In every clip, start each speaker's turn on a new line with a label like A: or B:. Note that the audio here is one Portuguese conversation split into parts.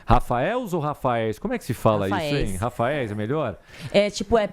A: Rafaels ou Rafaéis? Como é que se fala
B: Rafaéis.
A: isso, hein? Rafaéis é melhor?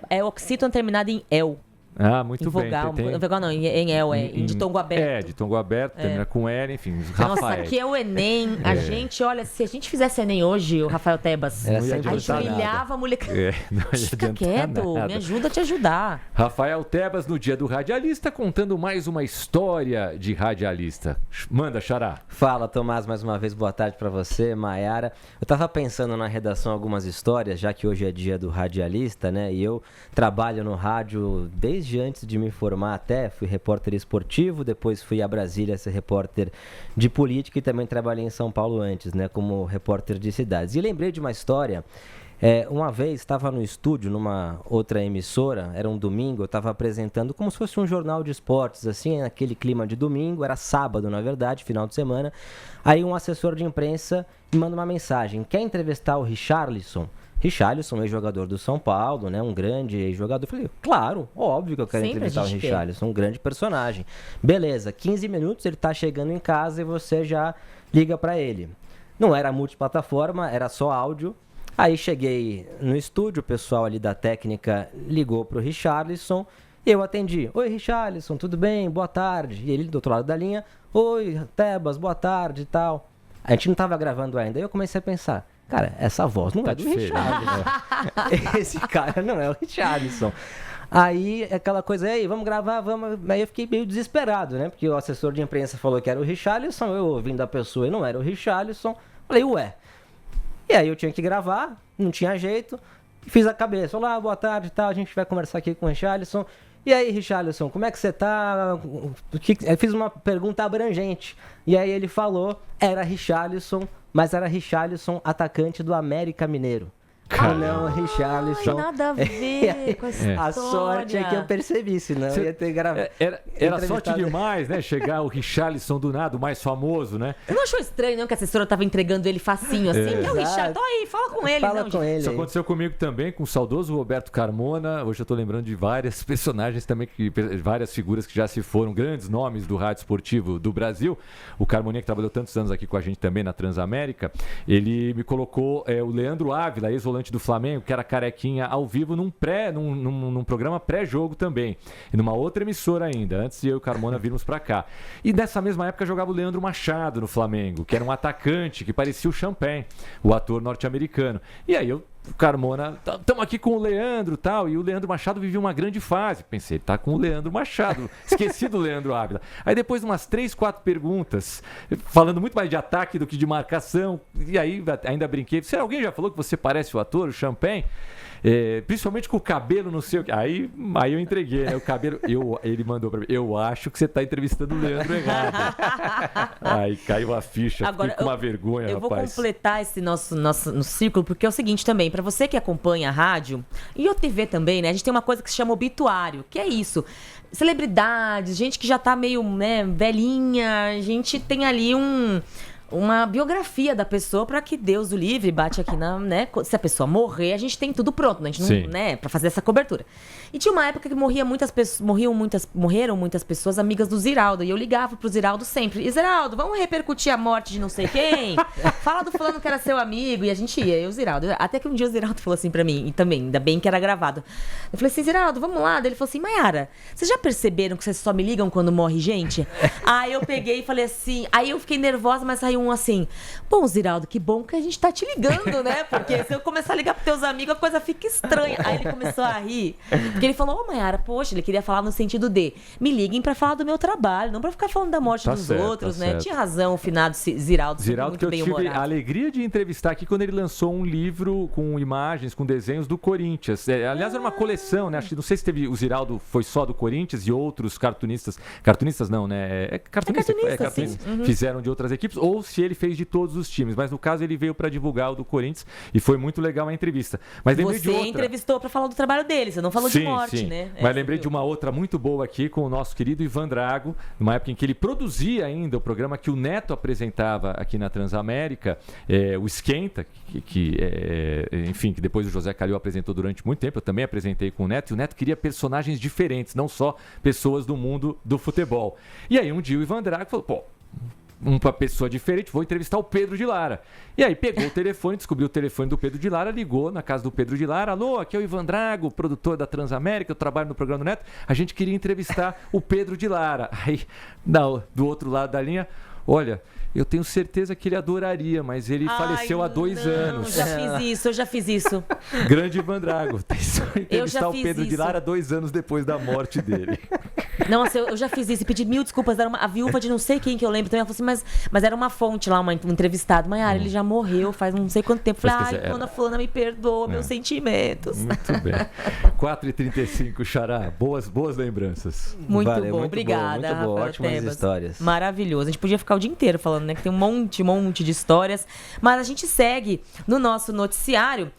B: É oxítono terminado em el.
A: Ah, muito
B: em vogal,
A: bem.
B: vogal não, em el, em ditongo aberto.
A: Ditongo aberto, termina com L, enfim,
B: Nossa,
A: Rafaéis.
B: aqui é o Enem. A gente, olha, se a gente fizesse Enem hoje, o Rafael Tebas,
A: Não ia
B: a gente
A: adiantar nada.
B: humilhava a molecada.
A: Não ia
B: Fica
A: adiantar
B: quieto,
A: nada.
B: me ajuda a te ajudar.
A: Rafael Tebas, no Dia do Radialista, contando mais uma história de radialista. Manda, Xará.
C: Fala, Tomás, mais uma vez, boa tarde pra você, Maiara. Eu tava pensando na redação algumas histórias, já que hoje é Dia do Radialista, né? E eu trabalho no rádio desde antes de me formar até, fui repórter esportivo, depois fui a Brasília ser repórter de política e também trabalhei em São Paulo antes, né? Como repórter de cidades. E lembrei de uma história. Uma vez estava no estúdio, numa outra emissora, era um domingo, eu estava apresentando como se fosse um jornal de esportes, assim, naquele clima de domingo, era sábado, na verdade, final de semana. Aí um assessor de imprensa me manda uma mensagem, quer entrevistar o Richarlison? Richarlison, ex-jogador do São Paulo, né? Um grande ex-jogador. Eu falei, claro, óbvio que eu quero entrevistar o Richarlison, um grande personagem. Beleza, 15 minutos, ele tá chegando em casa e você já liga para ele. Não era multiplataforma, era só áudio. Aí cheguei no estúdio, o pessoal ali da técnica ligou pro Richarlison, eu atendi. Oi, Richarlison, tudo bem? Boa tarde. E ele do outro lado da linha, oi, Tebas, boa tarde e tal. A gente não tava gravando ainda, aí eu comecei a pensar, cara, essa voz não é do Richarlison. Esse cara não é o Richarlison. Aí, aquela coisa, aí, vamos gravar, vamos... Aí eu fiquei meio desesperado, né? Porque o assessor de imprensa falou que era o Richarlison, eu ouvindo a pessoa e não era o Richarlison. Falei, ué. E aí eu tinha que gravar, não tinha jeito, fiz a cabeça, olá, boa tarde e tal, a gente vai conversar aqui com o Richarlison. E aí, Richarlison, como é que você tá? Eu fiz uma pergunta abrangente. E aí ele falou, era Richarlison, mas era Richarlison, atacante do América Mineiro. Não, Richarlison.
B: Nada a ver com essa
C: A
B: história.
C: sorte é que eu percebi, senão eu ia ter gravado.
A: Era sorte demais, né? Chegar o Richarlison do nada, o mais famoso, né?
B: Você não achou estranho, não, que a assessora tava entregando ele facinho assim? É o Richard, tô aí, fala com ele.
C: Fala
B: não,
C: com ele.
A: Isso aconteceu comigo também, com o saudoso Roberto Carmona. Hoje eu tô lembrando de várias personagens também, várias figuras que já se foram, grandes nomes do rádio esportivo do Brasil. O Carmoninha, que trabalhou tantos anos aqui com a gente também na Transamérica, ele me colocou o Leandro Ávila, ex-volante do Flamengo, que era carequinha, ao vivo num programa pré-jogo também. E numa outra emissora ainda, antes de eu e o Carmona virmos pra cá. E nessa mesma época jogava o Leandro Machado no Flamengo, que era um atacante que parecia o Champagne, o ator norte-americano. E aí o Carmona, estamos aqui com o Leandro e tal, e o Leandro Machado vivia uma grande fase. Pensei, tá com o Leandro Machado, esqueci do Leandro Ávila. Aí depois de umas 3, 4 perguntas, falando muito mais de ataque do que de marcação, e aí ainda brinquei, se alguém já falou que você parece o ator, o Champagne? Principalmente com o cabelo, não sei o que. Aí eu entreguei, né? O cabelo, ele mandou pra mim, eu acho que você tá entrevistando o Leandro errado. Aí caiu a ficha,
B: agora,
A: fiquei com uma vergonha,
B: eu
A: rapaz.
B: vou completar esse nosso no círculo, porque é o seguinte também, pra você que acompanha a rádio, e a TV também, né? A gente tem uma coisa que se chama obituário, que é isso. Celebridades, gente que já tá meio, né, velhinha, a gente tem ali uma biografia da pessoa para que Deus o livre, bate aqui na, né? Se a pessoa morrer, a gente tem tudo pronto, né? A gente não, né, para fazer essa cobertura. E tinha uma época que morreram muitas pessoas amigas do Ziraldo, e eu ligava pro Ziraldo sempre. E Ziraldo, vamos repercutir a morte de não sei quem? Fala do fulano que era seu amigo, e a gente ia, eu e o Ziraldo. Até que um dia o Ziraldo falou assim para mim, e também, ainda bem que era gravado. Eu falei assim, Ziraldo, vamos lá. Daí ele falou assim, Maiara, vocês já perceberam que vocês só me ligam quando morre gente? Aí eu peguei e falei assim, aí eu fiquei nervosa, mas saiu assim, bom, Ziraldo, que bom que a gente tá te ligando, né? Porque se eu começar a ligar pros teus amigos, a coisa fica estranha. Aí ele começou a rir, porque ele falou, Maiara, poxa, ele queria falar no sentido de, me liguem pra falar do meu trabalho, não pra ficar falando da morte dos outros, né? Tinha razão o finado Ziraldo,
A: muito que eu tive a alegria de entrevistar aqui quando ele lançou um livro com imagens, com desenhos do Corinthians. Aliás, era uma coleção, né? Acho que não sei se teve o Ziraldo foi só do Corinthians e outros cartunistas não, né? Cartunistas fizeram de outras equipes, ou se ele fez de todos os times, mas no caso ele veio para divulgar o do Corinthians e foi muito legal a entrevista. Mas lembrei de outra.
B: Você entrevistou para falar do trabalho dele, você não falou de morte, né?
A: Mas lembrei de uma outra muito boa aqui com o nosso querido Ivan Drago, numa época em que ele produzia ainda o programa que o Neto apresentava aqui na Transamérica, o Esquenta, enfim, que depois o José Calil apresentou durante muito tempo, eu também apresentei com o Neto, e o Neto queria personagens diferentes, não só pessoas do mundo do futebol. E aí um dia o Ivan Drago falou, uma pessoa diferente, vou entrevistar o Pedro de Lara. E aí pegou o telefone, descobriu o telefone do Pedro de Lara, ligou na casa do Pedro de Lara. Alô, aqui é o Ivan Drago, produtor da Transamérica, eu trabalho no programa do Neto. A gente queria entrevistar o Pedro de Lara. Aí, do outro lado da linha, olha, eu tenho certeza que ele adoraria, mas ele faleceu há 2 anos.
B: Eu já fiz isso.
A: Grande Ivan Drago. Entrevistar o Pedro de
B: isso.
A: Lara 2 anos depois da morte dele.
B: Nossa, eu já fiz isso e pedi mil desculpas. Era a viúva de não sei quem que eu lembro também. Ela falou assim, mas era uma fonte lá, um entrevistado. Maiara, ele já morreu faz não sei quanto tempo. Falei, dona fulana, me perdoa, meus sentimentos.
A: Muito bem. 4h35, Xará. Boas lembranças.
B: Muito bom, obrigada.
C: Muito bom, ótimas
B: Tebas.
C: histórias.
B: Maravilhoso. A gente podia ficar o dia inteiro falando, né? Que tem um monte de histórias. Mas a gente segue no nosso noticiário.